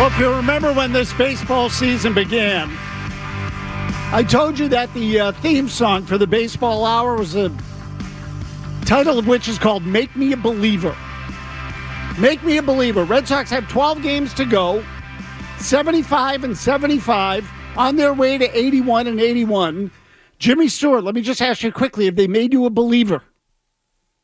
Well, if you remember when this baseball season began, I told you that the theme song for the baseball hour was a title of which is called Make Me a Believer. Make Me a Believer. Red Sox have 12 games to go, 75 and 75, on their way to 81 and 81. Jimmy Stewart, let me just ask you quickly, have they made you a believer?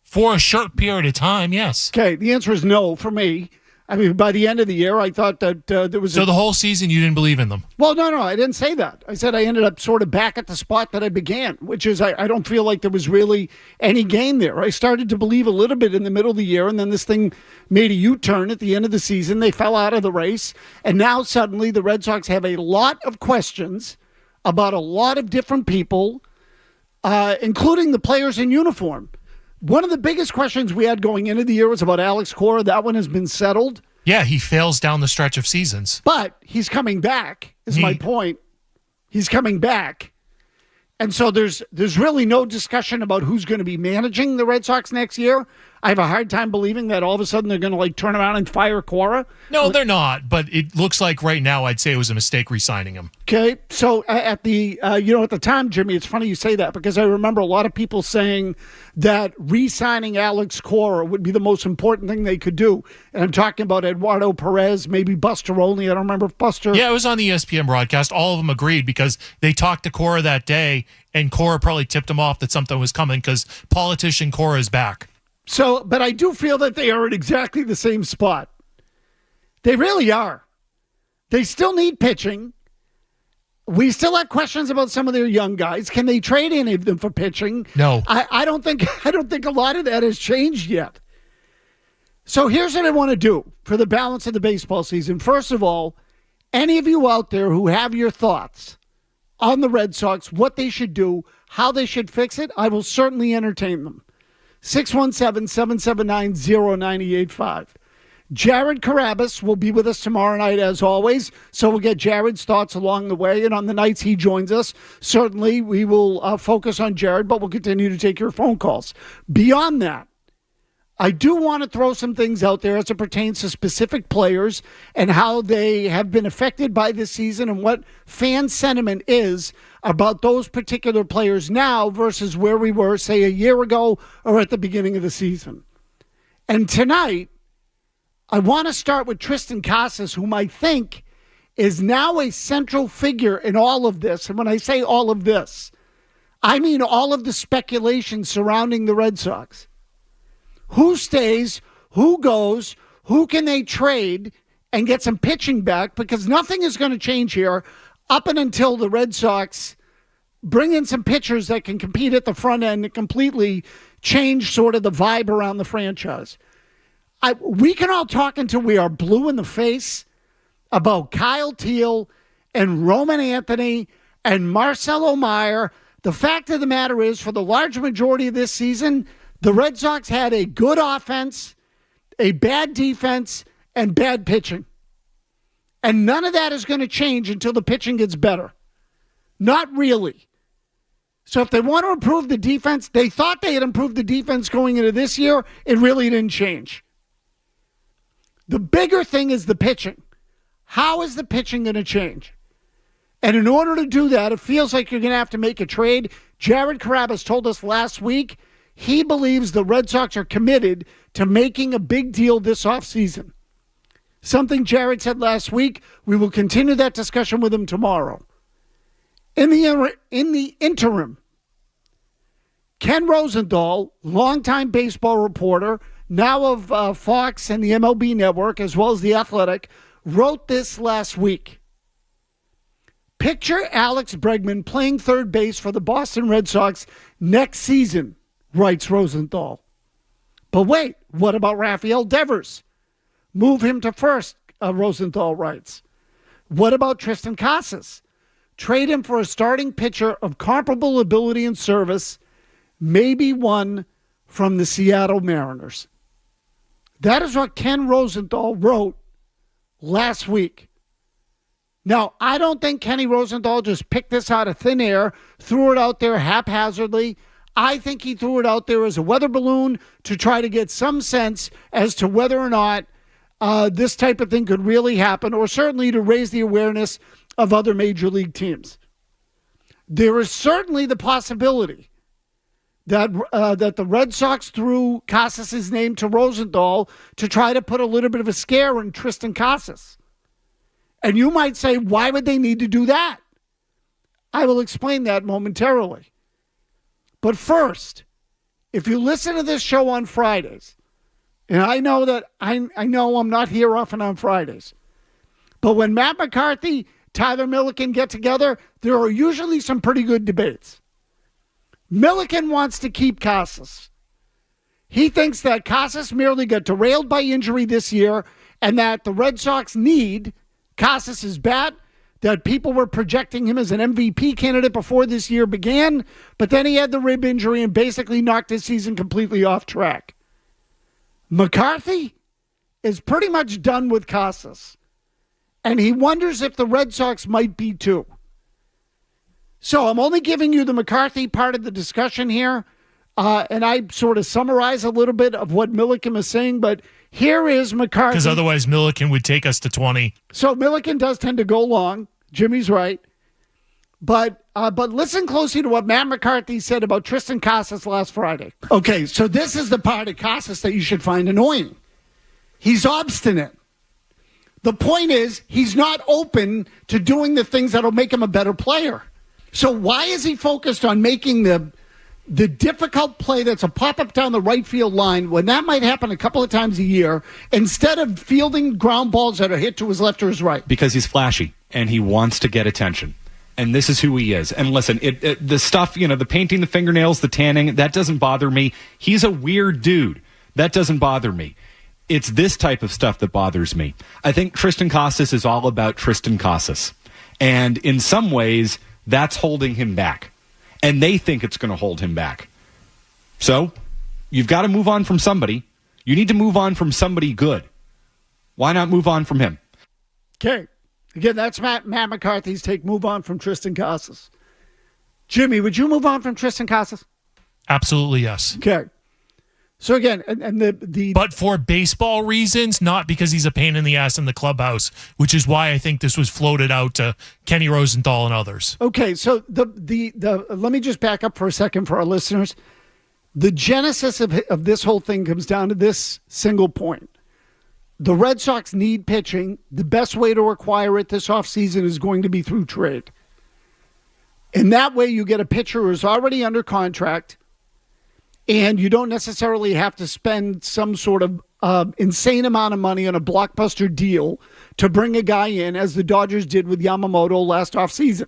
For a short period of time, yes. Okay, the answer is no for me. I mean, by the end of the year, I thought that there was... So the whole season you didn't believe in them? Well, no, I didn't say that. I said I ended up sort of back at the spot that I began, which is I don't feel like there was really any gain there. I started to believe a little bit in the middle of the year, and then this thing made a U-turn at the end of the season. They fell out of the race, and now suddenly the Red Sox have a lot of questions about a lot of different people, including the players in uniform. One of the biggest questions we had going into the year was about Alex Cora. That one has been settled. Yeah, he fails down the stretch of seasons. But he's coming back, is my point. He's coming back. And so there's really no discussion about who's going to be managing the Red Sox next year. I have a hard time believing that all of a sudden they're going to turn around and fire Cora. No, they're not. But it looks like right now I'd say it was a mistake re-signing him. Okay, so at the at the time, Jimmy, it's funny you say that because I remember a lot of people saying that re-signing Alex Cora would be the most important thing they could do. And I'm talking about Eduardo Perez, maybe Buster Olney. I don't remember if Buster. Yeah, it was on the ESPN broadcast. All of them agreed because they talked to Cora that day, and Cora probably tipped him off that something was coming because politician Cora is back. So, but I do feel that they are at exactly the same spot. They really are. They still need pitching. We still have questions about some of their young guys. Can they trade any of them for pitching? No. I don't think a lot of that has changed yet. So here's what I want to do for the balance of the baseball season. First of all, any of you out there who have your thoughts on the Red Sox, what they should do, how they should fix it, I will certainly entertain them. 617-779-0985. Jared Carabas will be with us tomorrow night as always, so we'll get Jared's thoughts along the way, and on the nights he joins us, certainly we will focus on Jared, but we'll continue to take your phone calls. Beyond that, I do want to throw some things out there as it pertains to specific players and how they have been affected by this season and what fan sentiment is about those particular players now versus where we were, say, a year ago or at the beginning of the season. And tonight, I want to start with Tristan Casas, whom I think is now a central figure in all of this. And when I say all of this, I mean all of the speculation surrounding the Red Sox. Who stays, who goes, who can they trade and get some pitching back? Because nothing is going to change here up and until the Red Sox bring in some pitchers that can compete at the front end and completely change sort of the vibe around the franchise. We can all talk until we are blue in the face about Kyle Teal and Roman Anthony and Marcelo Meyer. The fact of the matter is, for the large majority of this season, the Red Sox had a good offense, a bad defense, and bad pitching. And none of that is going to change until the pitching gets better. Not really. So if they want to improve the defense, they thought they had improved the defense going into this year. It really didn't change. The bigger thing is the pitching. How is the pitching going to change? And in order to do that, it feels like you're going to have to make a trade. Jared Carabas told us last week he believes the Red Sox are committed to making a big deal this offseason. Something Jared said last week. We will continue that discussion with him tomorrow. In the interim, Ken Rosenthal, longtime baseball reporter, now of Fox and the MLB Network, as well as The Athletic, wrote this last week. Picture Alex Bregman playing third base for the Boston Red Sox next season, writes Rosenthal. But wait, what about Rafael Devers? Move him to first, Rosenthal writes. What about Tristan Casas? Trade him for a starting pitcher of comparable ability and service, maybe one from the Seattle Mariners. That is what Ken Rosenthal wrote last week. Now, I don't think Kenny Rosenthal just picked this out of thin air, threw it out there haphazardly. I think he threw it out there as a weather balloon to try to get some sense as to whether or not this type of thing could really happen, or certainly to raise the awareness of other major league teams. There is certainly the possibility that the Red Sox threw Casas' name to Rosenthal to try to put a little bit of a scare in Tristan Casas. And you might say, why would they need to do that? I will explain that momentarily. But first, if you listen to this show on Fridays, and I know that I know I'm not here often on Fridays, but when Matt McCarthy, Tyler Milliken get together, there are usually some pretty good debates. Milliken wants to keep Casas. He thinks that Casas merely got derailed by injury this year and that the Red Sox need Casas' bat, that people were projecting him as an MVP candidate before this year began, but then he had the rib injury and basically knocked his season completely off track. McCarthy is pretty much done with Casas, and he wonders if the Red Sox might be too. So I'm only giving you the McCarthy part of the discussion here, and I sort of summarize a little bit of what Milliken is saying, but here is McCarthy. Because otherwise Milliken would take us to 20. So Milliken does tend to go long. Jimmy's right. But listen closely to what Matt McCarthy said about Tristan Casas last Friday. Okay, so this is the part of Casas that you should find annoying. He's obstinate. The point is, he's not open to doing the things that'll make him a better player. So why is he focused on making the difficult play that's a pop-up down the right field line when that might happen a couple of times a year instead of fielding ground balls that are hit to his left or his right? Because he's flashy and he wants to get attention. And this is who he is. And listen, the stuff, the painting the fingernails, the tanning, that doesn't bother me. He's a weird dude. That doesn't bother me. It's this type of stuff that bothers me. I think Tristan Casas is all about Tristan Casas. And in some ways, that's holding him back. And they think it's going to hold him back. So, you've got to move on from somebody. You need to move on from somebody good. Why not move on from him? Okay. Again, that's Matt McCarthy's take. Move on from Tristan Casas. Jimmy, would you move on from Tristan Casas? Absolutely, yes. Okay. So again, and but for baseball reasons, not because he's a pain in the ass in the clubhouse, which is why I think this was floated out to Kenny Rosenthal and others. Okay, so the let me just back up for a second for our listeners. The genesis of this whole thing comes down to this single point. The Red Sox need pitching. The best way to acquire it this offseason is going to be through trade. And that way you get a pitcher who's already under contract, and you don't necessarily have to spend some sort of insane amount of money on a blockbuster deal to bring a guy in, as the Dodgers did with Yamamoto last offseason.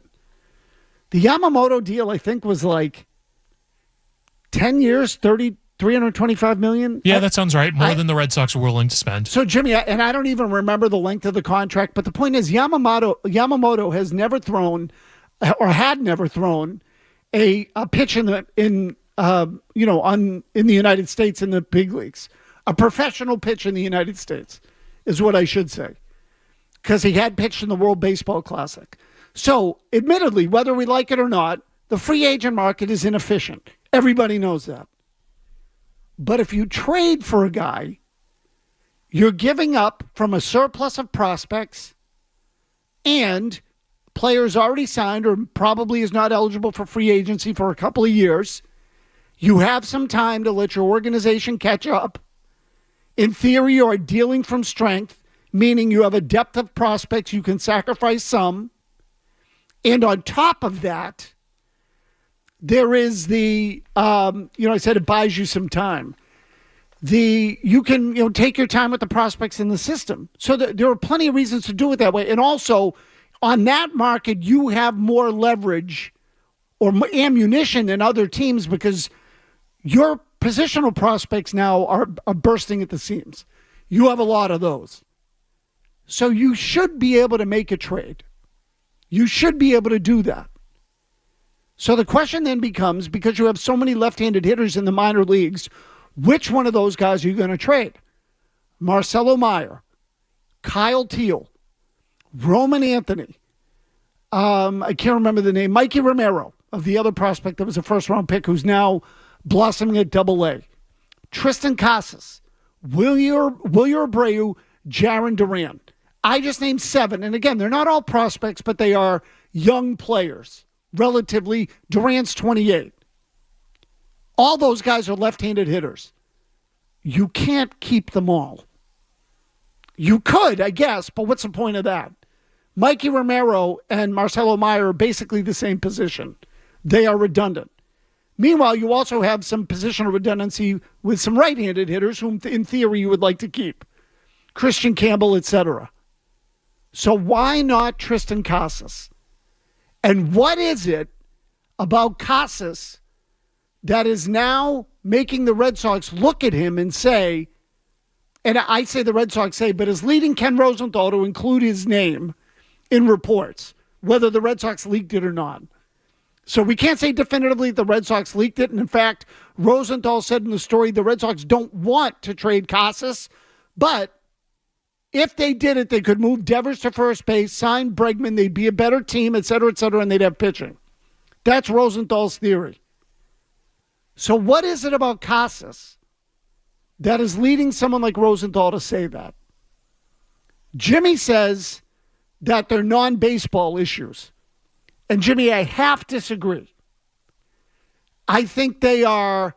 The Yamamoto deal, I think, was like 10 years, $325 million. Yeah, that sounds right. More than the Red Sox were willing to spend. So, Jimmy, and I don't even remember the length of the contract, but the point is Yamamoto has never thrown or had never thrown a pitch in the United States in the big leagues. A professional pitch in the United States is what I should say, because he had pitched in the World Baseball Classic. So, admittedly, whether we like it or not, the free agent market is inefficient. Everybody knows that. But if you trade for a guy, you're giving up from a surplus of prospects and players already signed or probably is not eligible for free agency for a couple of years. You have some time to let your organization catch up. In theory, you are dealing from strength, meaning you have a depth of prospects. You can sacrifice some. And on top of that, there is the, I said it buys you some time. You can take your time with the prospects in the system. So there are plenty of reasons to do it that way. And also, on that market, you have more leverage or ammunition than other teams because your positional prospects now are bursting at the seams. You have a lot of those. So you should be able to make a trade. You should be able to do that. So the question then becomes, because you have so many left-handed hitters in the minor leagues, which one of those guys are you going to trade? Marcelo Meyer, Kyle Teal, Roman Anthony, I can't remember the name, Mikey Romero, of the other prospect that was a first-round pick who's now blossoming at Double-A, Tristan Casas, Wilyer Abreu, Jarren Duran. I just named 7. And again, they're not all prospects, but they are young players. Relatively, Durant's 28. All those guys are left-handed hitters. You can't keep them all. You could, I guess, but what's the point of that? Mikey Romero and Marcelo Meyer are basically the same position. They are redundant. Meanwhile, you also have some positional redundancy with some right-handed hitters whom, in theory, you would like to keep. Christian Campbell, etc. So why not Tristan Casas? And what is it about Casas that is now making the Red Sox look at him and say, and I say the Red Sox say, but is leading Ken Rosenthal to include his name in reports, whether the Red Sox leaked it or not. So we can't say definitively the Red Sox leaked it. And in fact, Rosenthal said in the story the Red Sox don't want to trade Casas, but if they did it, they could move Devers to first base, sign Bregman, they'd be a better team, et cetera, and they'd have pitching. That's Rosenthal's theory. So what is it about Casas that is leading someone like Rosenthal to say that? Jimmy says that they're non-baseball issues. And Jimmy, I half disagree. I think they are,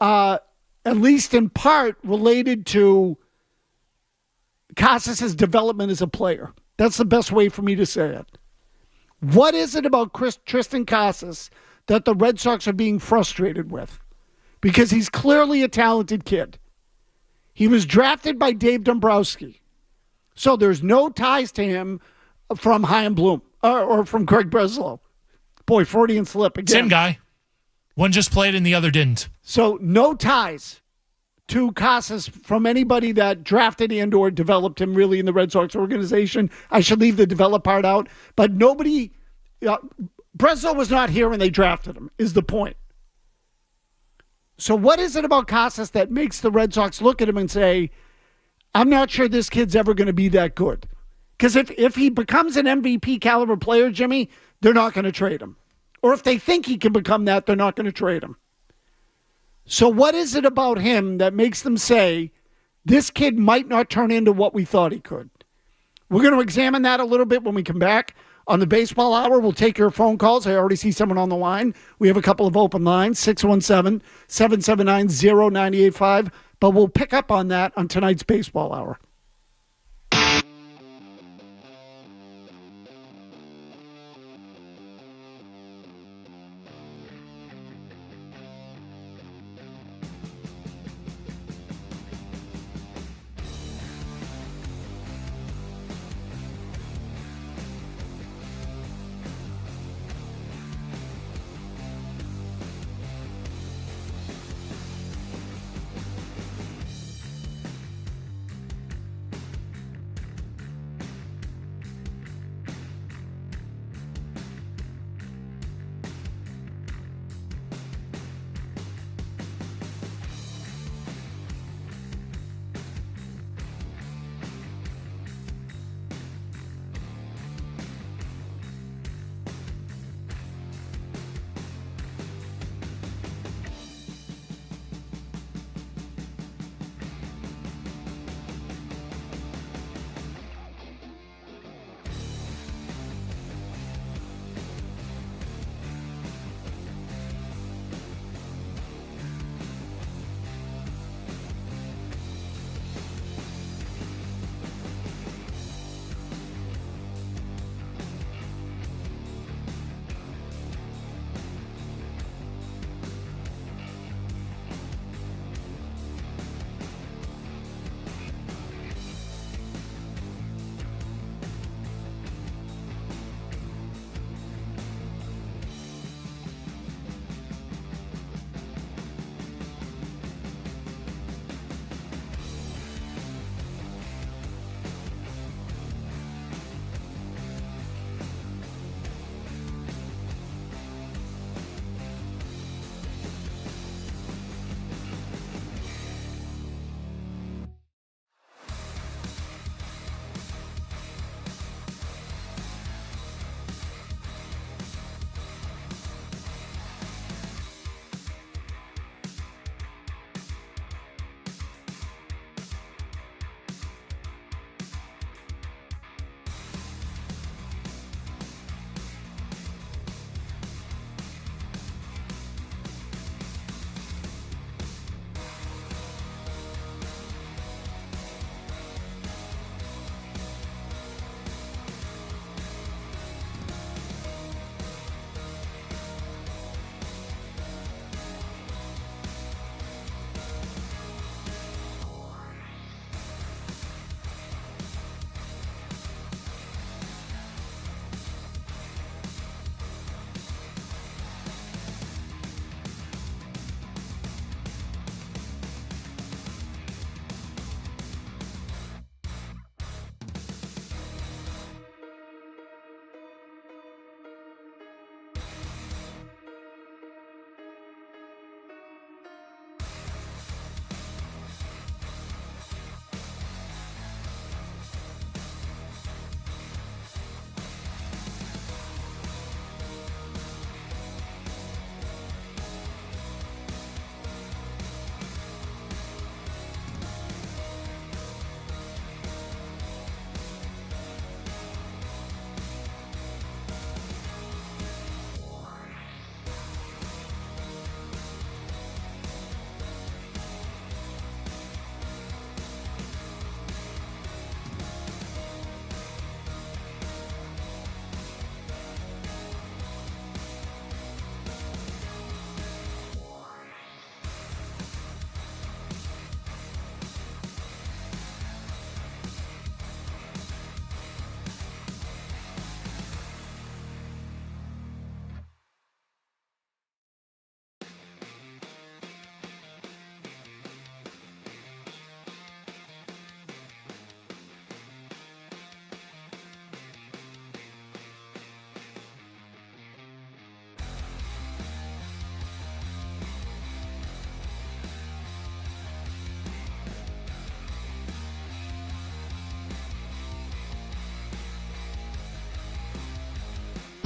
at least in part, related to Casas' development as a player. That's the best way for me to say it. What is it about Tristan Casas that the Red Sox are being frustrated with? Because he's clearly a talented kid. He was drafted by Dave Dombrowski. So there's no ties to him from Chaim Bloom or from Craig Breslow. Boy, Freudian slip again. Same guy. One just played and the other didn't. So no ties to Casas from anybody that drafted and or developed him really in the Red Sox organization. I should leave the develop part out. But nobody, Breslow was not here when they drafted him, is the point. So what is it about Casas that makes the Red Sox look at him and say, I'm not sure this kid's ever going to be that good? Because if he becomes an MVP caliber player, Jimmy, they're not going to trade him. Or if they think he can become that, they're not going to trade him. So what is it about him that makes them say, this kid might not turn into what we thought he could? We're going to examine that a little bit when we come back. On the Baseball Hour, we'll take your phone calls. I already see someone on the line. We have a couple of open lines, 617-779-0985. But we'll pick up on that on tonight's Baseball Hour.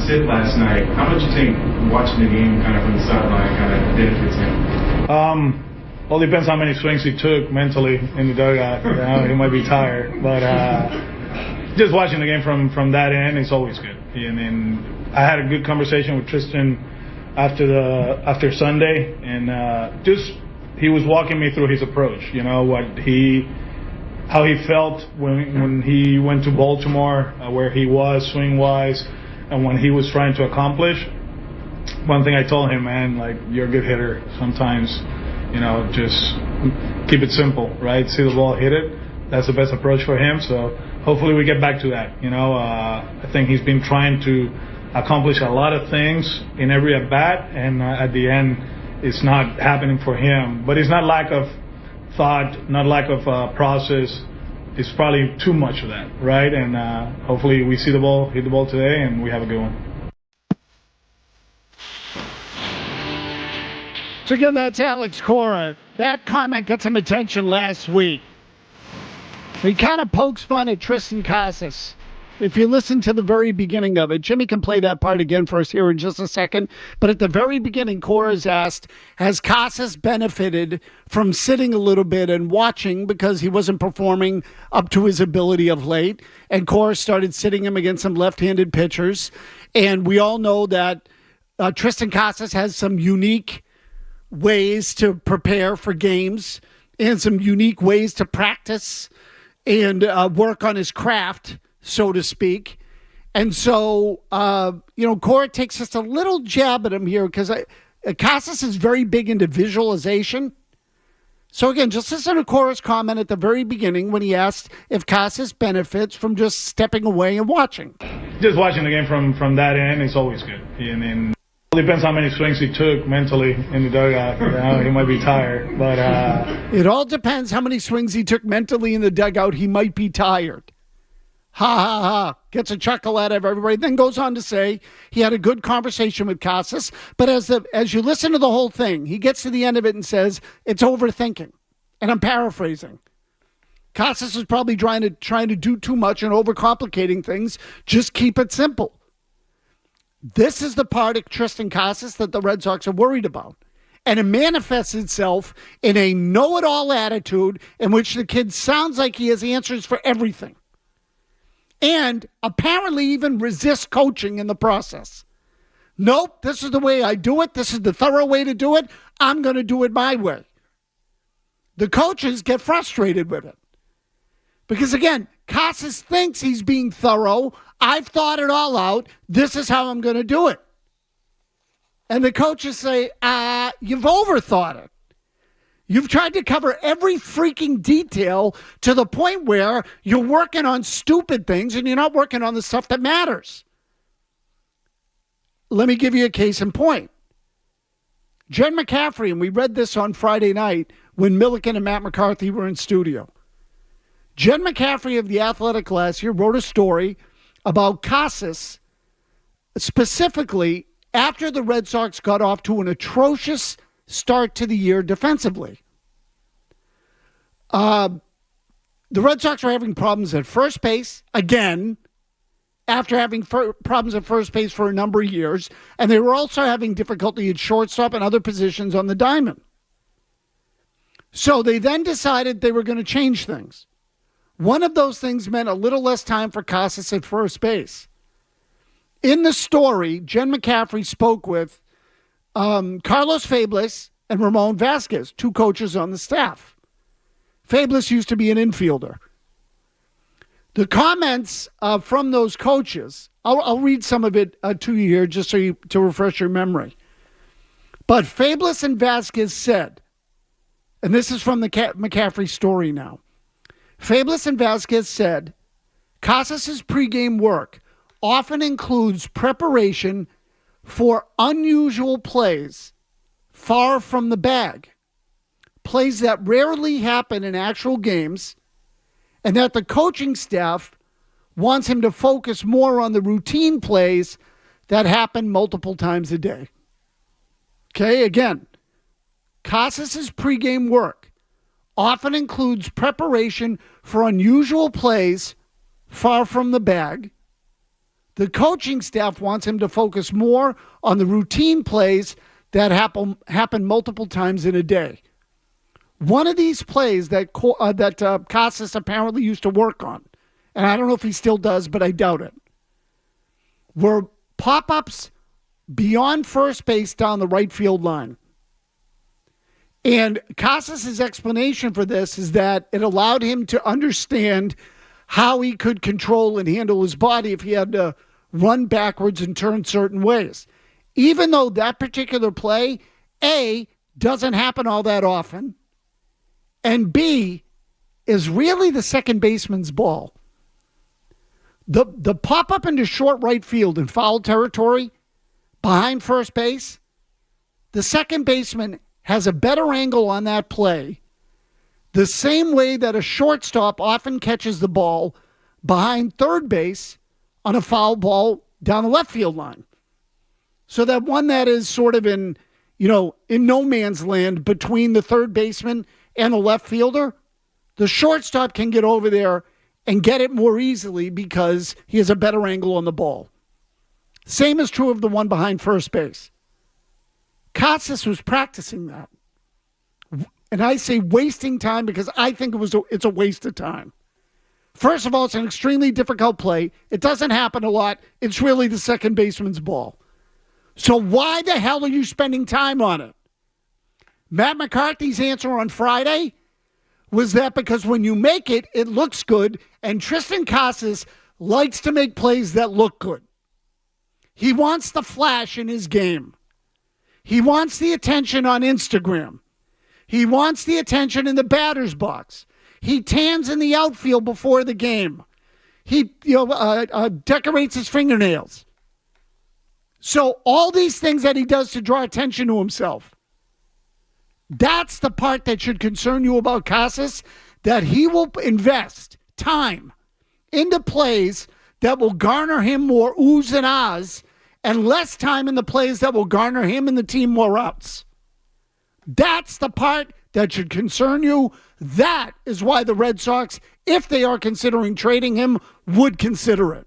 sit last night. How much do you think watching the game kind of from the sideline kind of benefits him? Well, it depends how many swings he took mentally in the dugout. You know, he might be tired, but just watching the game from that end is always good. And I had a good conversation with Tristan after Sunday, and just he was walking me through his approach. You know how he felt when he went to Baltimore, where he was swing wise, and when he was trying to accomplish. One thing I told him, man, like, you're a good hitter. Sometimes, you know, just keep it simple, right? See the ball, hit it. That's the best approach for him. So hopefully we get back to that. You know, I think he's been trying to accomplish a lot of things in every at bat, and at the end, it's not happening for him. But it's not lack of thought, not lack of process. It's probably too much of that, right? And hopefully we see the ball, hit the ball today, and we have a good one. So again, that's Alex Cora. That comment got some attention last week. He kind of pokes fun at Tristan Casas. If you listen to the very beginning of it, Jimmy can play that part again for us here in just a second. But at the very beginning, Cora's asked, has Casas benefited from sitting a little bit and watching because he wasn't performing up to his ability of late? And Cora started sitting him against some left-handed pitchers. And we all know that Tristan Casas has some unique ways to prepare for games and some unique ways to practice and work on his craft, so to speak. And so, Cora takes just a little jab at him here because Casas is very big into visualization. So again, just listen to Cora's comment at the very beginning when he asked if Casas benefits from just stepping away and watching. Just watching the game from that end is always good. And it depends how many swings he took mentally in the dugout. You know, he might be tired, but it all depends how many swings he took mentally in the dugout. He might be tired. Ha ha ha. Gets a chuckle out of everybody. Then goes on to say he had a good conversation with Casas. But as you listen to the whole thing, he gets to the end of it and says it's overthinking. And I'm paraphrasing. Casas is probably trying to do too much and overcomplicating things. Just keep it simple. This is the part of Tristan Casas that the Red Sox are worried about. And it manifests itself in a know-it-all attitude in which the kid sounds like he has answers for everything. And apparently even resists coaching in the process. Nope, this is the way I do it. This is the thorough way to do it. I'm going to do it my way. The coaches get frustrated with it. Because again, Casas thinks he's being thorough. I've thought it all out. This is how I'm going to do it. And the coaches say, you've overthought it. You've tried to cover every freaking detail to the point where you're working on stupid things and you're not working on the stuff that matters. Let me give you a case in point. Jen McCaffrey, and we read this on Friday night when Milliken and Matt McCarthy were in studio. Jen McCaffrey of The Athletic last year wrote a story about Casas, specifically after the Red Sox got off to an atrocious start to the year defensively. The Red Sox were having problems at first base, again, after having problems at first base for a number of years, and they were also having difficulty at shortstop and other positions on the diamond. So they then decided they were going to change things. One of those things meant a little less time for Casas at first base. In the story, Jen McCaffrey spoke with Carlos Fablis and Ramon Vasquez, two coaches on the staff. Fablis used to be an infielder. The comments from those coaches, I'll read some of it to you here just to refresh your memory. But Fablis and Vasquez said, and this is from the McCaffrey story now, Fablis and Vasquez said, Casas' pregame work often includes preparation for unusual plays far from the bag, plays that rarely happen in actual games, and that the coaching staff wants him to focus more on the routine plays that happen multiple times a day. Okay, again, Casas' pregame work often includes preparation for unusual plays far from the bag, The coaching staff wants him to focus more on the routine plays that happen multiple times in a day. One of these plays that Casas apparently used to work on, and I don't know if he still does, but I doubt it, were pop-ups beyond first base down the right field line. And Casas' explanation for this is that it allowed him to understand how he could control and handle his body if he had to run backwards and turn certain ways. Even though that particular play, A, doesn't happen all that often, and B, is really the second baseman's ball. The pop-up into short right field in foul territory behind first base, the second baseman has a better angle on that play, the same way that a shortstop often catches the ball behind third base on a foul ball down the left field line. So that one that is sort of in no man's land between the third baseman and the left fielder, the shortstop can get over there and get it more easily because he has a better angle on the ball. Same is true of the one behind first base. Casas was practicing that. And I say wasting time because I think it's a waste of time. First of all, it's an extremely difficult play. It doesn't happen a lot. It's really the second baseman's ball. So why the hell are you spending time on it? Matt McCarthy's answer on Friday was that because when you make it, it looks good, and Tristan Casas likes to make plays that look good. He wants the flash in his game. He wants the attention on Instagram. He wants the attention in the batter's box. He tans in the outfield before the game. He decorates his fingernails. So all these things that he does to draw attention to himself, that's the part that should concern you about Casas, that he will invest time into plays that will garner him more oohs and ahs and less time in the plays that will garner him and the team more outs. That's the part that should concern you. That is why the Red Sox, if they are considering trading him, would consider it.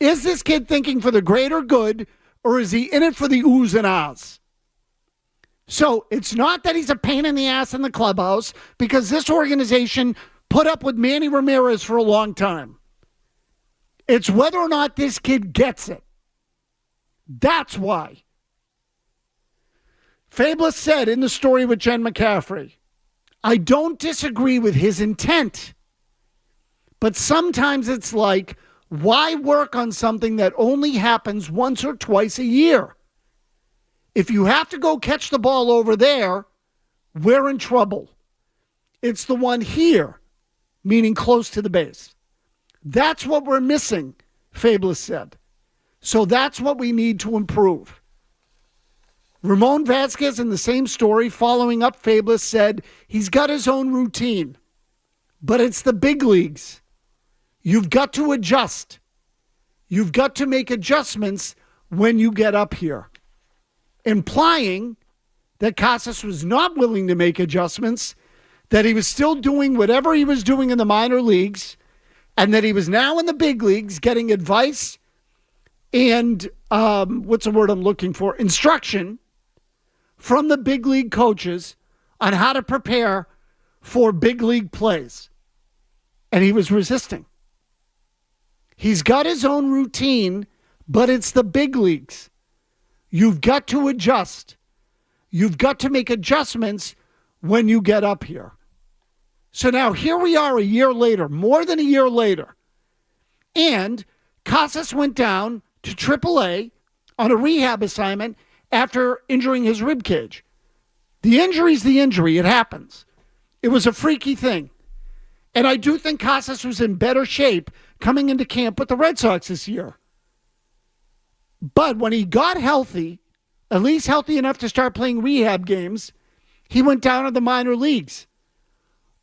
Is this kid thinking for the greater good, or is he in it for the oohs and ahs? So it's not that he's a pain in the ass in the clubhouse, because this organization put up with Manny Ramirez for a long time. It's whether or not this kid gets it. That's why. Fabulous said in the story with Jen McCaffrey, I don't disagree with his intent, but sometimes it's like, why work on something that only happens once or twice a year? If you have to go catch the ball over there, we're in trouble. It's the one here, meaning close to the base. That's what we're missing, Fabulous said. So that's what we need to improve. Ramon Vasquez, in the same story, following up Fabulous, said he's got his own routine, but it's the big leagues. You've got to adjust. You've got to make adjustments when you get up here, implying that Casas was not willing to make adjustments, that he was still doing whatever he was doing in the minor leagues, and that he was now in the big leagues getting advice and, what's the word I'm looking for, instruction from the big league coaches on how to prepare for big league plays. And he was resisting. He's got his own routine, but it's the big leagues. You've got to adjust. You've got to make adjustments when you get up here. So now here we are a year later, more than a year later. And Casas went down to AAA on a rehab assignment after injuring his rib cage. The injury's the injury. It happens. It was a freaky thing. And I do think Casas was in better shape coming into camp with the Red Sox this year. But when he got healthy, at least healthy enough to start playing rehab games, he went down to the minor leagues.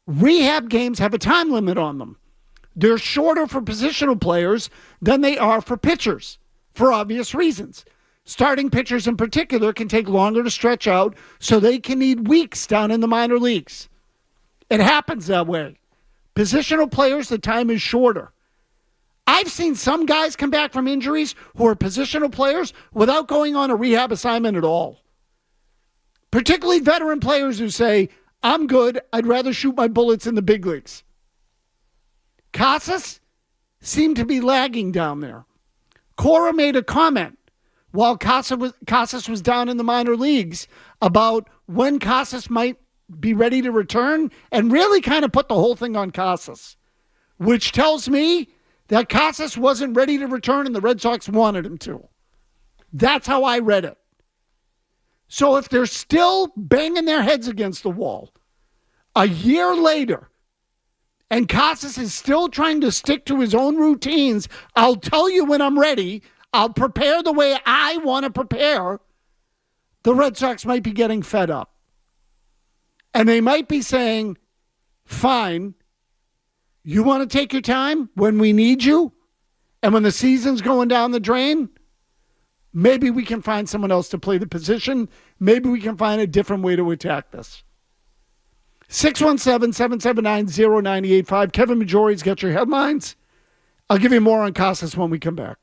Rehab games have a time limit on them. They're shorter for positional players than they are for pitchers, for obvious reasons. Starting pitchers in particular can take longer to stretch out, so they can need weeks down in the minor leagues. It happens that way. Positional players, the time is shorter. I've seen some guys come back from injuries who are positional players without going on a rehab assignment at all. Particularly veteran players who say, I'm good, I'd rather shoot my bullets in the big leagues. Casas seemed to be lagging down there. Cora made a comment while Casas was down in the minor leagues about when Casas might be ready to return and really kind of put the whole thing on Casas, which tells me that Casas wasn't ready to return and the Red Sox wanted him to. That's how I read it. So if they're still banging their heads against the wall a year later and Casas is still trying to stick to his own routines, I'll tell you when I'm ready, I'll prepare the way I want to prepare, the Red Sox might be getting fed up. And they might be saying, fine, you want to take your time when we need you? And when the season's going down the drain, maybe we can find someone else to play the position. Maybe we can find a different way to attack this. 617-779-0985. Kevin Majori's got your headlines. I'll give you more on Casas when we come back.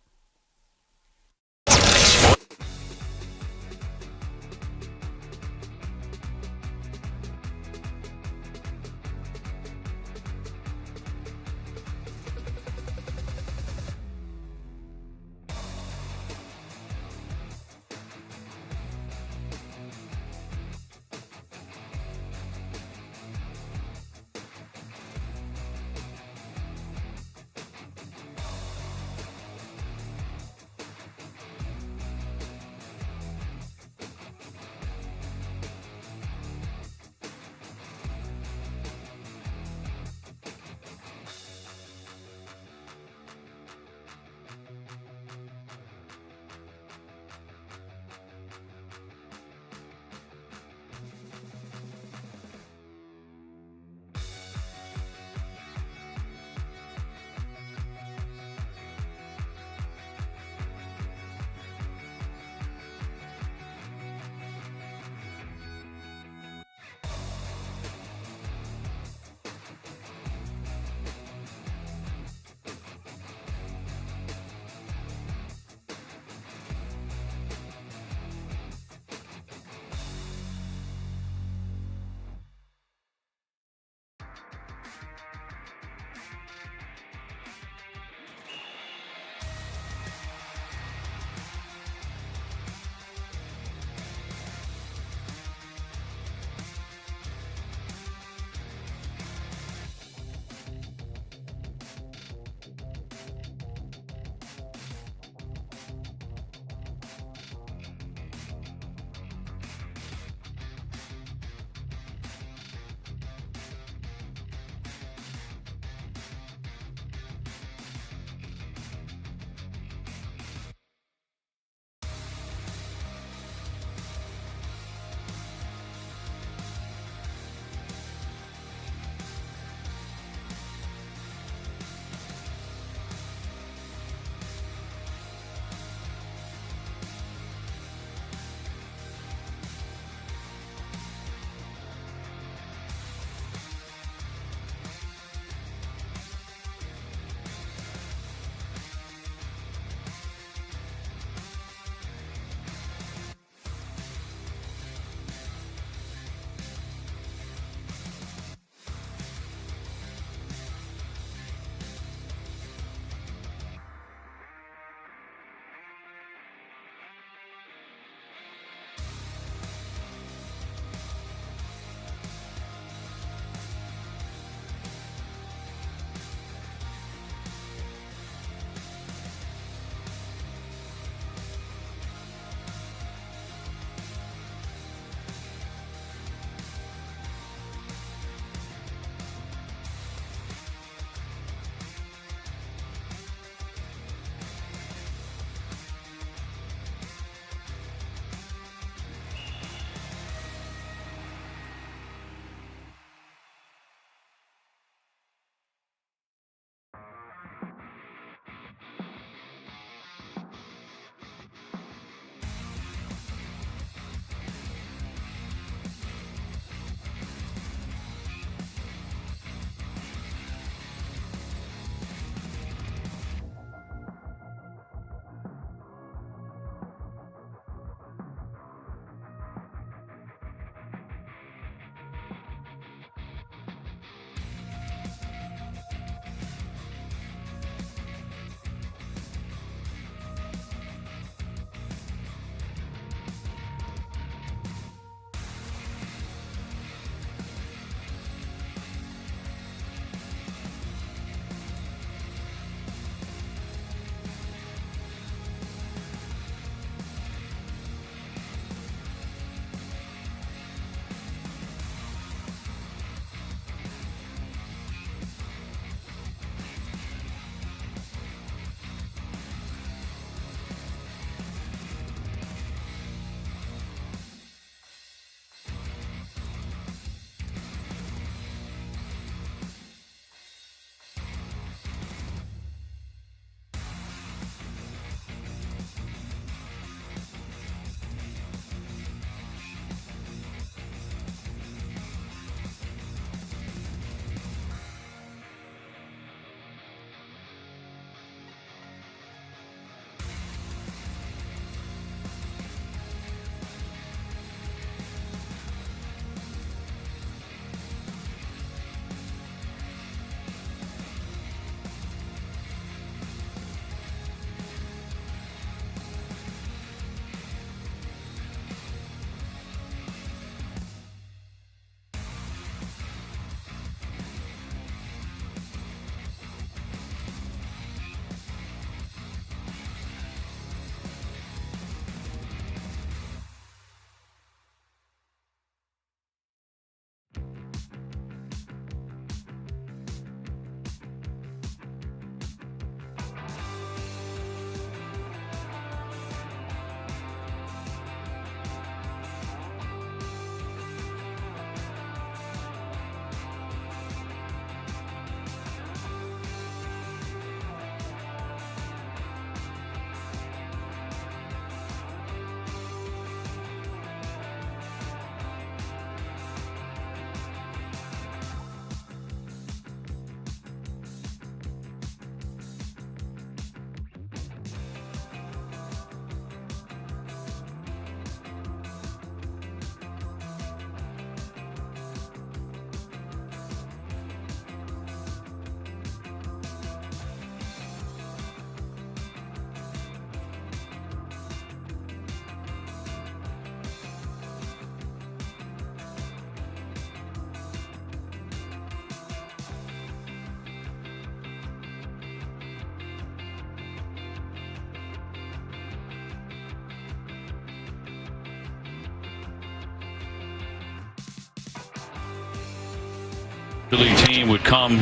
The team would come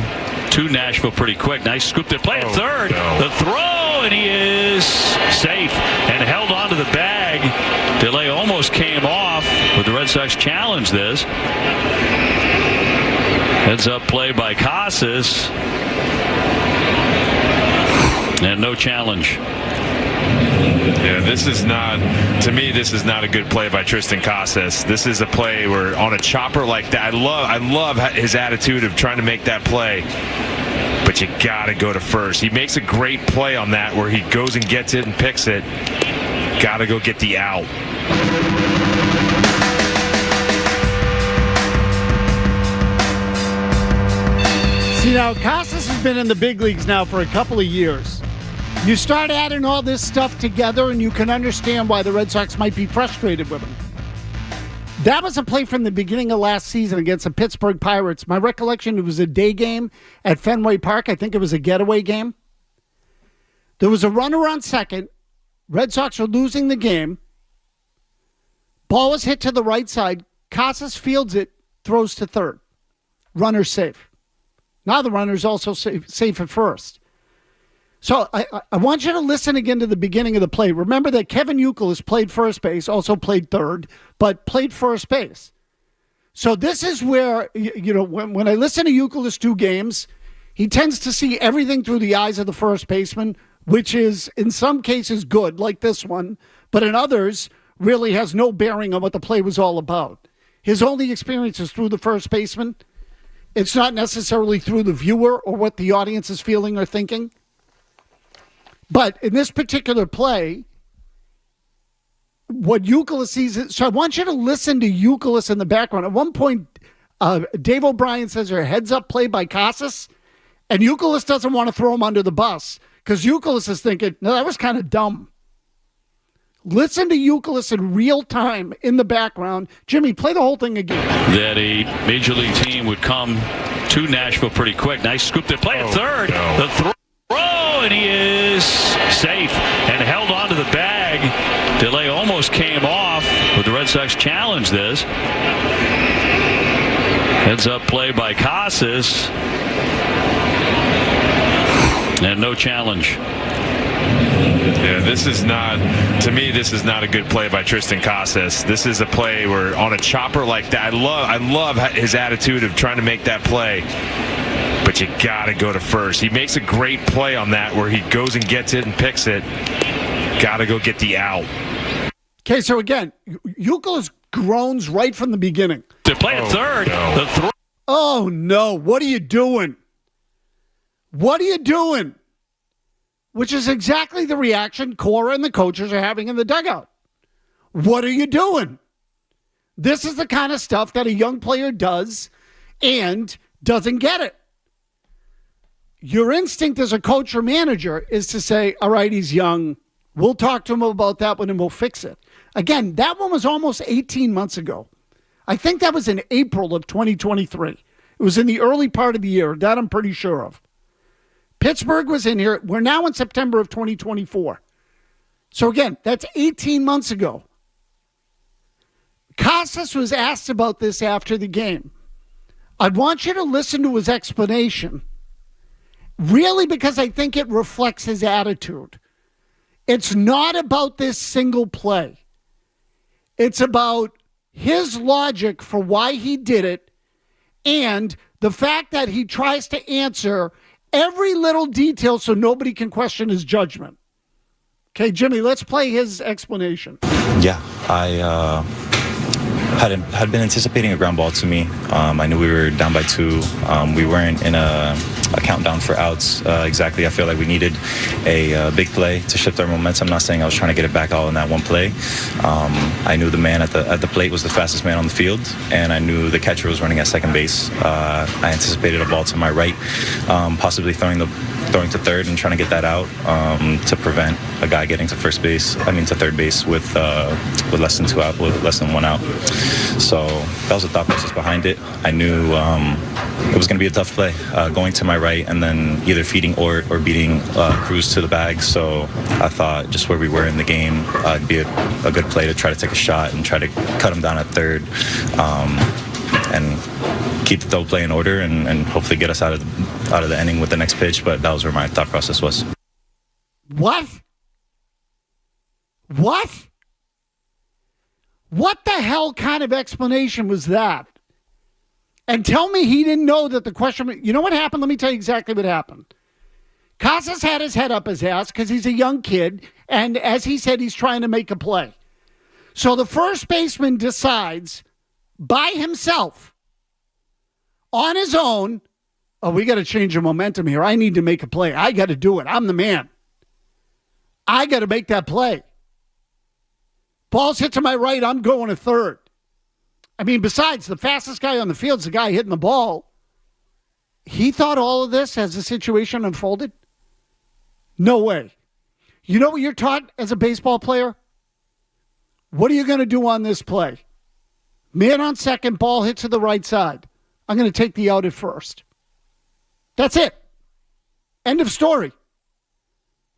to Nashville pretty quick. Nice scoop there. Play at third. The throw, and he is safe and held onto the bag. Delay almost came off, but the Red Sox challenged this. Heads up play by Casas. And no challenge. Yeah, this is not, to me, this is not a good play by Tristan Casas. This is a play where on a chopper like that, I love his attitude of trying to make that play, but you got to go to first. He makes a great play on that where he goes and gets it and picks it. Got to go get the out. See, now, Casas has been in the big leagues now for a couple of years. You start adding all this stuff together, and you can understand why the Red Sox might be frustrated with him. That was a play from the beginning of last season against the Pittsburgh Pirates. My recollection, it was a day game at Fenway Park. I think it was a getaway game. There was a runner on second. Red Sox were losing the game. Ball was hit to the right side. Casas fields it, throws to third. Runner's safe. Now the runner's also safe at first. So I want you to listen again to the beginning of the play. Remember that Kevin Youkilis played first base, also played third, but played first base. So this is where, when I listen to Youkilis do games, he tends to see everything through the eyes of the first baseman, which is in some cases good, like this one, but in others really has no bearing on what the play was all about. His only experience is through the first baseman. It's not necessarily through the viewer or what the audience is feeling or thinking. But in this particular play, what Youkilis sees, so I want you to listen to Youkilis in the background. At one point, Dave O'Brien says her heads up play by Casas, and Youkilis doesn't want to throw him under the bus because Youkilis is thinking, no, that was kind of dumb. Listen to Youkilis in real time in the background. Jimmy, play the whole thing again. That a major league team would come to Nashville pretty quick. Nice scoop there. Play at third. The throw, and he is safe and held onto the bag. Delay almost came off, but the Red Sox challenged this. Heads up play by Casas. And no challenge. Yeah, this is not, to me, this is not a good play by Tristan Casas. This is a play where on a chopper like that, I love his attitude of trying to make that play, but you got to go to first. He makes a great play on that where he goes and gets it and picks it. Got to go get the out. Okay, so again, Youkilis groans right from the beginning. To play at third. No. The throw. Oh, no. What are you doing? What are you doing? Which is exactly the reaction Cora and the coaches are having in the dugout. What are you doing? This is the kind of stuff that a young player does and doesn't get it. Your instinct as a coach or manager is to say, all right, he's young. We'll talk to him about that one and we'll fix it. Again, that one was almost 18 months ago. I think that was in April of 2023. It was in the early part of the year. That I'm pretty sure of. Pittsburgh was in here. We're now in September of 2024. So again, that's 18 months ago. Casas was asked about this after the game. I want you to listen to his explanation, really, because I think it reflects his attitude. It's not about this single play. It's about his logic for why he did it and the fact that he tries to answer every little detail so nobody can question his judgment. Okay, Jimmy, let's play his explanation. Yeah, I had been anticipating a ground ball to me. I knew we were down by 2. We weren't in a countdown for outs exactly. I feel like we needed a big play to shift our momentum. I'm not saying I was trying to get it back all in that one play. I knew the man at the plate was the fastest man on the field, and I knew the catcher was running at second base. I anticipated a ball to my right, possibly throwing to third and trying to get that out to prevent a guy getting to third base with less than 2 out, with less than 1 out. So that was the thought process behind it. I knew it was going to be a tough play, going to my right and then either feeding or beating Cruz to the bag. So I thought just where we were in the game, it'd be a good play to try to take a shot and try to cut him down at third. And keep the double play in order and hopefully get us out of the inning with the next pitch. But that was where my thought process was. What? What? What the hell kind of explanation was that? And tell me he didn't know that the question... You know what happened? Let me tell you exactly what happened. Casas had his head up his ass because he's a young kid, and as he said, he's trying to make a play. So the first baseman decides by himself, on his own, oh, we got to change the momentum here. I need to make a play. I got to do it. I'm the man. I got to make that play. Ball's hit to my right. I'm going to third. I mean, besides, the fastest guy on the field is the guy hitting the ball. He thought all of this as the situation unfolded? No way. You know what you're taught as a baseball player? What are you going to do on this play? Man on second, ball hit to the right side. I'm going to take the out at first. That's it. End of story.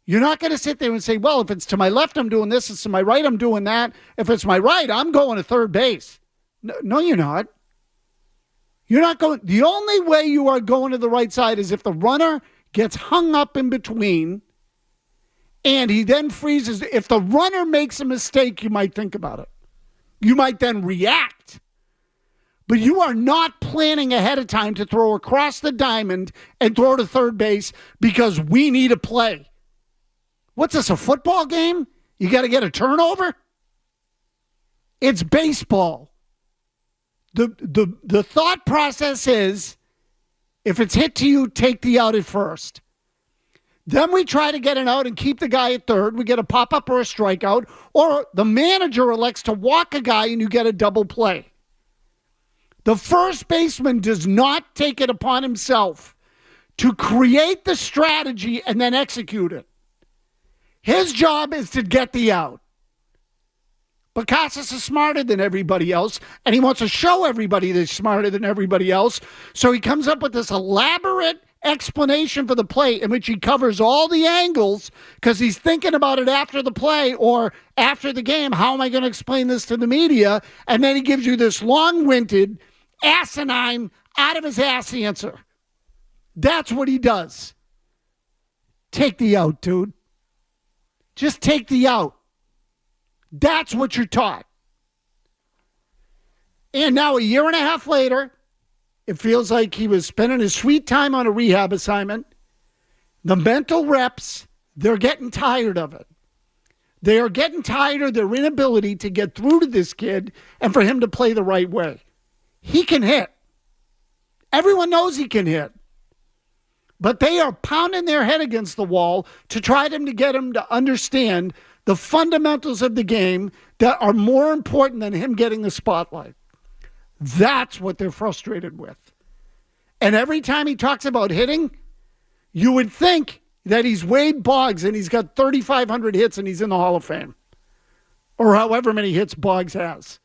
You're not going to sit there and say, well, if it's to my left, I'm doing this. If it's to my right, I'm doing that. If it's my right, I'm going to third base. No, you're not. You're not going. The only way you are going to the right side is if the runner gets hung up in between and he then freezes. If the runner makes a mistake, you might think about it. You might then react. But you are not planning ahead of time to throw across the diamond and throw to third base because we need a play. What's this, a football game? You got to get a turnover? It's baseball. The thought process is, if it's hit to you, take the out at first. Then we try to get an out and keep the guy at third. We get a pop-up or a strikeout. Or the manager elects to walk a guy and you get a double play. The first baseman does not take it upon himself to create the strategy and then execute it. His job is to get the out. But Casas is smarter than everybody else, and he wants to show everybody that he's smarter than everybody else. So he comes up with this elaborate explanation for the play in which he covers all the angles because he's thinking about it after the play or after the game. How am I going to explain this to the media? And then he gives you this long-winded, asinine, out-of-his-ass answer. That's what he does. Take the out, dude. Just take the out. That's what you're taught. And now a year and a half later, it feels like he was spending his sweet time on a rehab assignment. The mental reps, they're getting tired of it. They are getting tired of their inability to get through to this kid and for him to play the right way. He can hit. Everyone knows he can hit. But they are pounding their head against the wall to try to get him to understand the fundamentals of the game that are more important than him getting the spotlight. That's what they're frustrated with. And every time he talks about hitting, you would think that he's Wade Boggs and he's got 3,500 hits and he's in the Hall of Fame. Or however many hits Boggs has.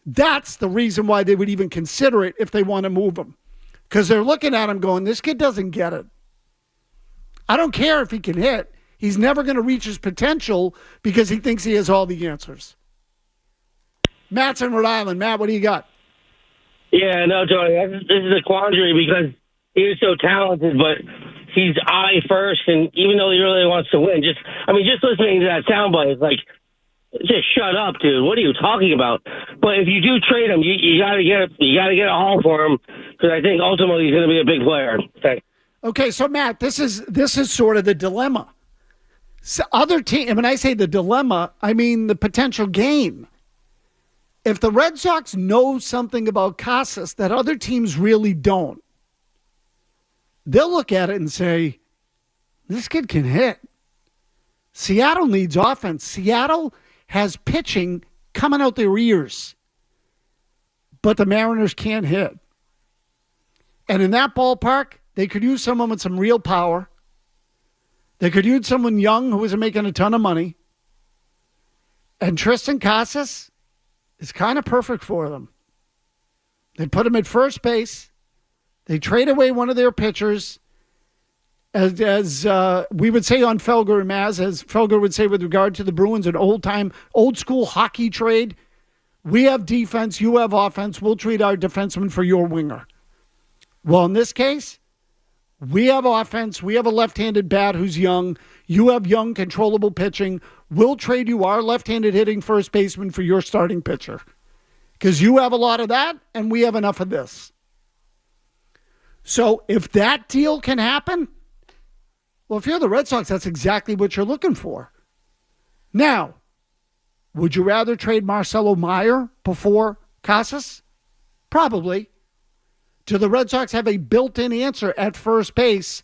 That's the reason why they would even consider it if they want to move him. Because they're looking at him going, this kid doesn't get it. I don't care if he can hit. He's never going to reach his potential because he thinks he has all the answers. Matt's in Rhode Island. Matt, what do you got? Yeah, no, Tony, this is a quandary because he is so talented, but he's eye first, and even though he really wants to win, just listening to that soundbite, it's like, just shut up, dude. What are you talking about? But if you do trade him, you got to get a haul for him because I think ultimately he's going to be a big player. Thanks. Okay, so Matt, this is sort of the dilemma. So other team, when I say the dilemma, I mean the potential gain. If the Red Sox know something about Casas that other teams really don't, they'll look at it and say, this kid can hit. Seattle needs offense. Seattle has pitching coming out their ears, but the Mariners can't hit. And in that ballpark, they could use someone with some real power. They could use someone young who isn't making a ton of money. And Tristan Casas is kind of perfect for them. They put him at first base. They trade away one of their pitchers. As we would say on Felger and Mazz, as Felger would say with regard to the Bruins, an old school hockey trade. We have defense, you have offense, we'll trade our defenseman for your winger. Well, in this case, we have offense, we have a left-handed bat who's young, you have young, controllable pitching. We'll trade you our left-handed hitting first baseman for your starting pitcher. Because you have a lot of that, and we have enough of this. So if that deal can happen, well, if you're the Red Sox, that's exactly what you're looking for. Now, would you rather trade Marcelo Meyer before Casas? Probably. Do the Red Sox have a built-in answer at first base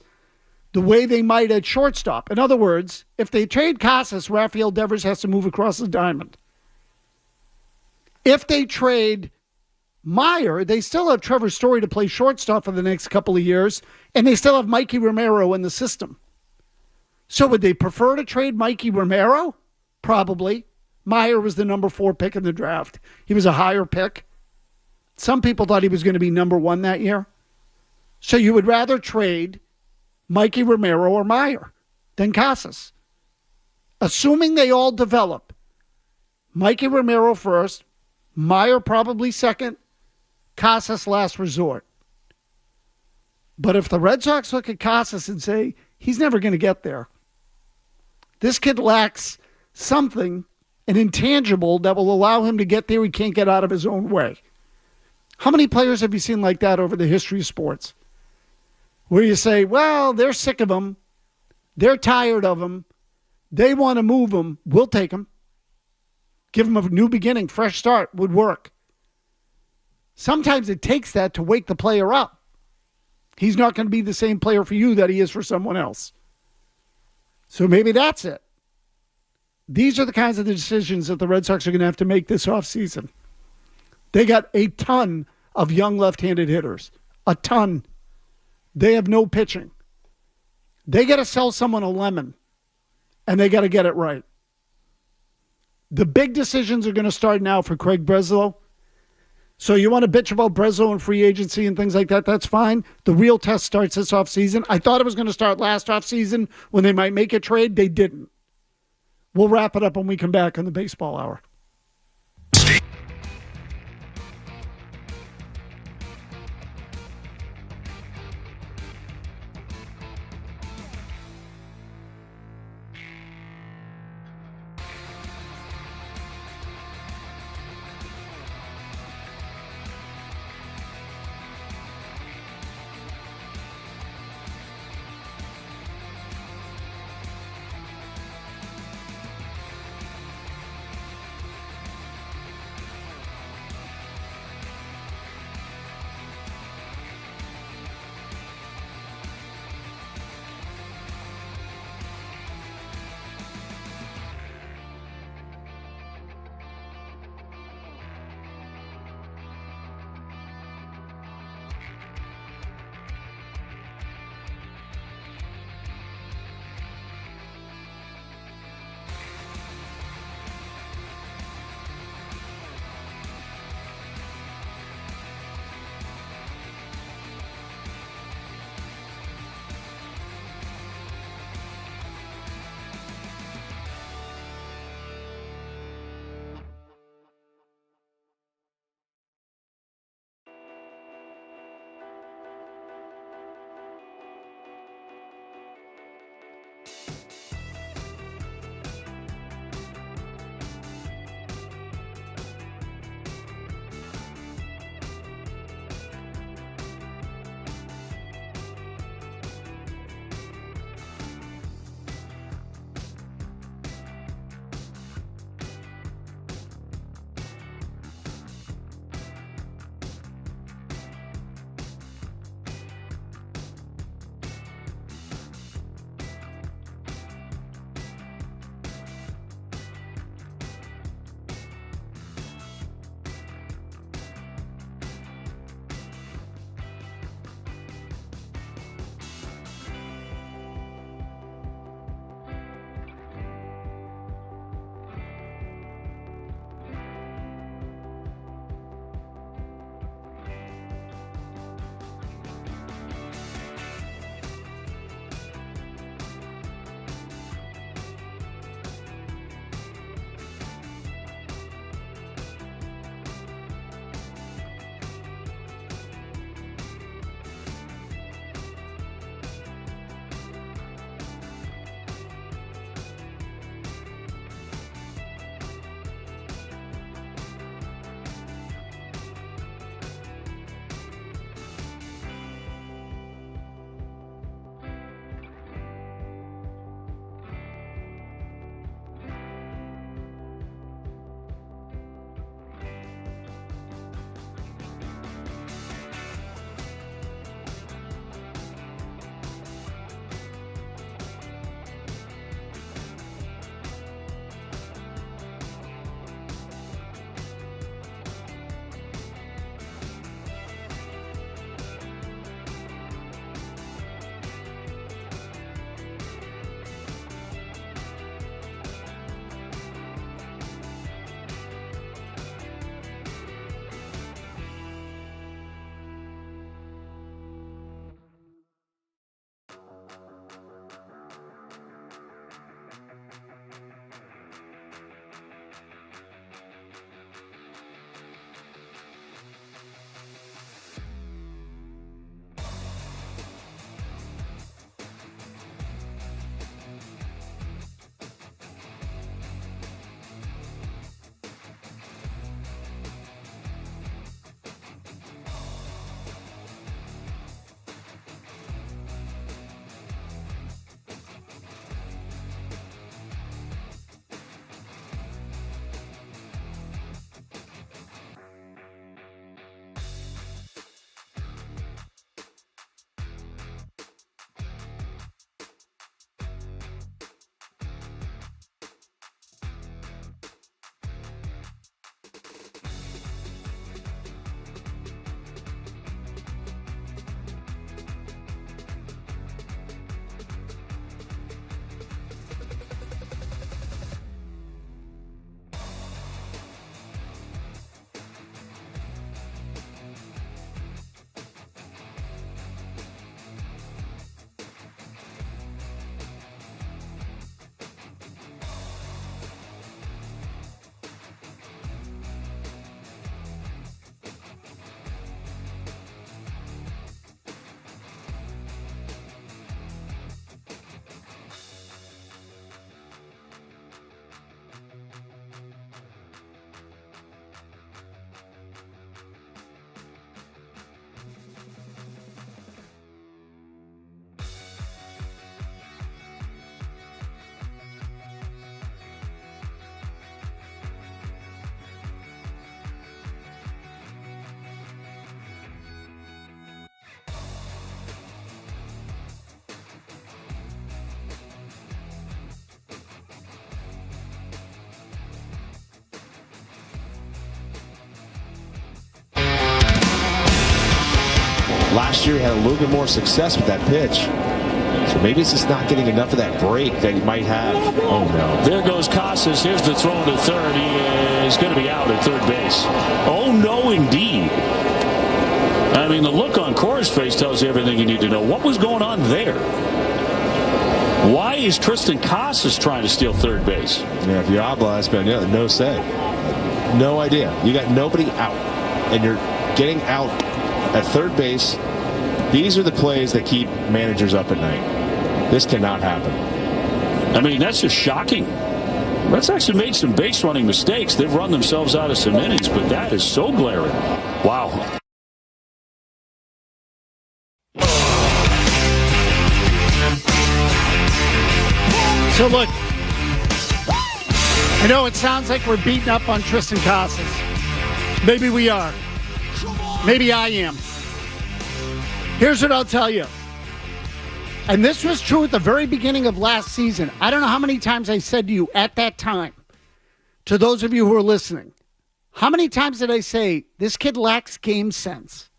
the way they might at shortstop? In other words, if they trade Casas, Rafael Devers has to move across the diamond. If they trade Meyer, they still have Trevor Story to play shortstop for the next couple of years, and they still have Mikey Romero in the system. So would they prefer to trade Mikey Romero? Probably. Meyer was the number 4 pick in the draft. He was a higher pick. Some people thought he was going to be number 1 that year. So you would rather trade Mikey Romero or Meyer than Casas. Assuming they all develop. Mikey Romero first, Meyer probably second, Casas last resort. But if the Red Sox look at Casas and say, he's never going to get there. This kid lacks something, an intangible that will allow him to get there he can't get out of his own way. How many players have you seen like that over the history of sports? Where you say, well, they're sick of him. They're tired of him. They want to move him. We'll take him. Give him a new beginning, fresh start would work. Sometimes it takes that to wake the player up. He's not going to be the same player for you that he is for someone else. So maybe that's it. These are the kinds of decisions that the Red Sox are going to have to make this offseason. They got a ton of young left-handed hitters. A ton. They have no pitching. They got to sell someone a lemon, and they got to get it right. The big decisions are going to start now for Craig Breslow. So you want to bitch about Breslow and free agency and things like that, that's fine. The real test starts this offseason. I thought it was going to start last offseason when they might make a trade. They didn't. We'll wrap it up when we come back on the Baseball Hour. Last year, he had a little bit more success with that pitch. So maybe it's just not getting enough of that break that he might have. Oh, no. There goes Casas. Here's the throw to third. He is going to be out at third base. Oh, no, indeed. I mean, the look on Cora's face tells you everything you need to know. What was going on there? Why is Tristan Casas trying to steal third base? Yeah, if you're Abla, no say. No idea. You got nobody out, and you're getting out at third base. These are the plays that keep managers up at night. This cannot happen. I mean, that's just shocking. Reds actually made some base running mistakes. They've run themselves out of some innings, but that is so glaring. Wow. So look, I know it sounds like we're beating up on Tristan Casas. Maybe we are. Maybe I am. Here's what I'll tell you. And this was true at the very beginning of last season. I don't know how many times I said to you at that time, to those of you who are listening, how many times did I say, this kid lacks game sense?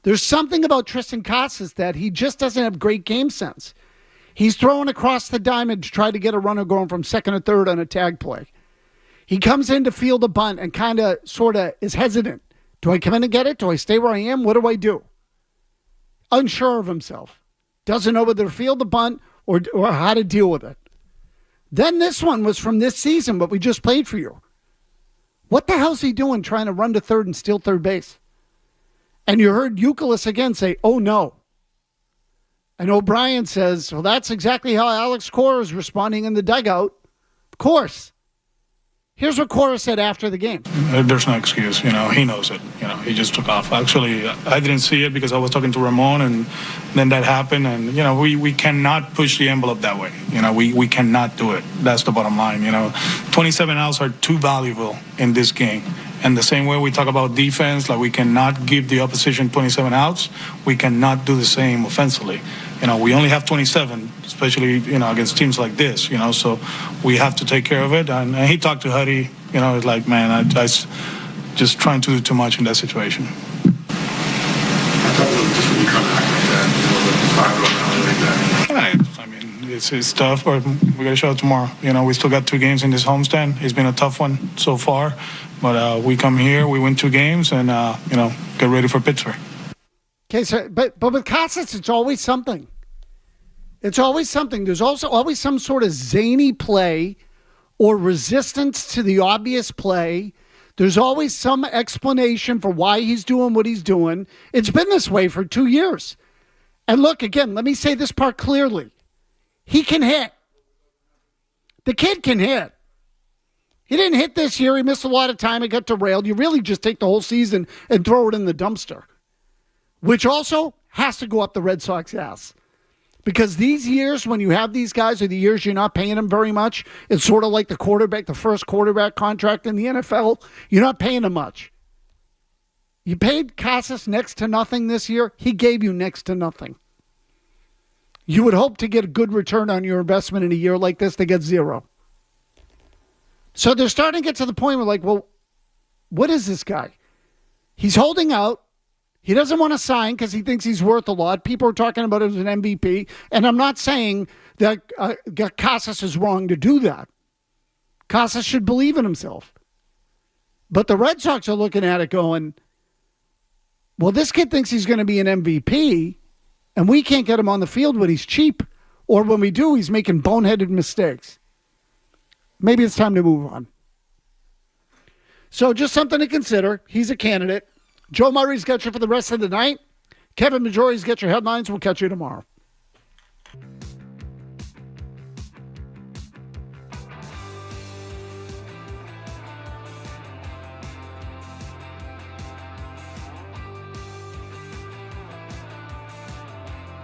There's something about Tristan Casas that he just doesn't have great game sense. He's throwing across the diamond to try to get a runner going from second or third on a tag play. He comes in to field a bunt and kind of, sort of is hesitant. Do I come in and get it? Do I stay where I am? What do I do? Unsure of himself. Doesn't know whether to field the bunt or how to deal with it. Then this one was from this season, but we just played for you. What the hell's he doing trying to run to third and steal third base? And you heard Youkilis again say, oh no. And O'Brien says, well, that's exactly how Alex Cora is responding in the dugout. Of course. Here's what Cora said after the game. There's no excuse. He knows it. He just took off. Actually, I didn't see it because I was talking to Ramon, and then that happened. And, we cannot push the envelope that way. We cannot do it. That's the bottom line. 27 outs are too valuable in this game. And the same way we talk about defense, like we cannot give the opposition 27 outs, we cannot do the same offensively. We only have 27, especially, against teams like this, so we have to take care of it. And he talked to Huddy, it's like, man, I just trying to do too much in that situation. I thought it was just when you come back like that, 5 run like that. I mean, it's tough, but we got to show it tomorrow. We still got 2 games in this homestand. It's been a tough one so far. But we come here, we win 2 games, and, get ready for Pittsburgh. Okay, so but with Casas, it's always something. It's always something. There's also always some sort of zany play or resistance to the obvious play. There's always some explanation for why he's doing what he's doing. It's been this way for 2 years. And look, again, let me say this part clearly. He can hit. The kid can hit. He didn't hit this year. He missed a lot of time. It got derailed. You really just take the whole season and throw it in the dumpster, which also has to go up the Red Sox ass. Because these years, when you have these guys, are the years you're not paying them very much. It's sort of like the first quarterback contract in the NFL. You're not paying them much. You paid Casas next to nothing this year. He gave you next to nothing. You would hope to get a good return on your investment in a year like this. They get 0. So they're starting to get to the point where, like, well, what is this guy? He's holding out. He doesn't want to sign because he thinks he's worth a lot. People are talking about him as an MVP. And I'm not saying that Casas is wrong to do that. Casas should believe in himself. But the Red Sox are looking at it going, well, this kid thinks he's going to be an MVP, and we can't get him on the field when he's cheap. Or when we do, he's making boneheaded mistakes. Maybe it's time to move on. So just something to consider. He's a candidate. Joe Murray's got you for the rest of the night. Kevin Majori's got your headlines. We'll catch you tomorrow.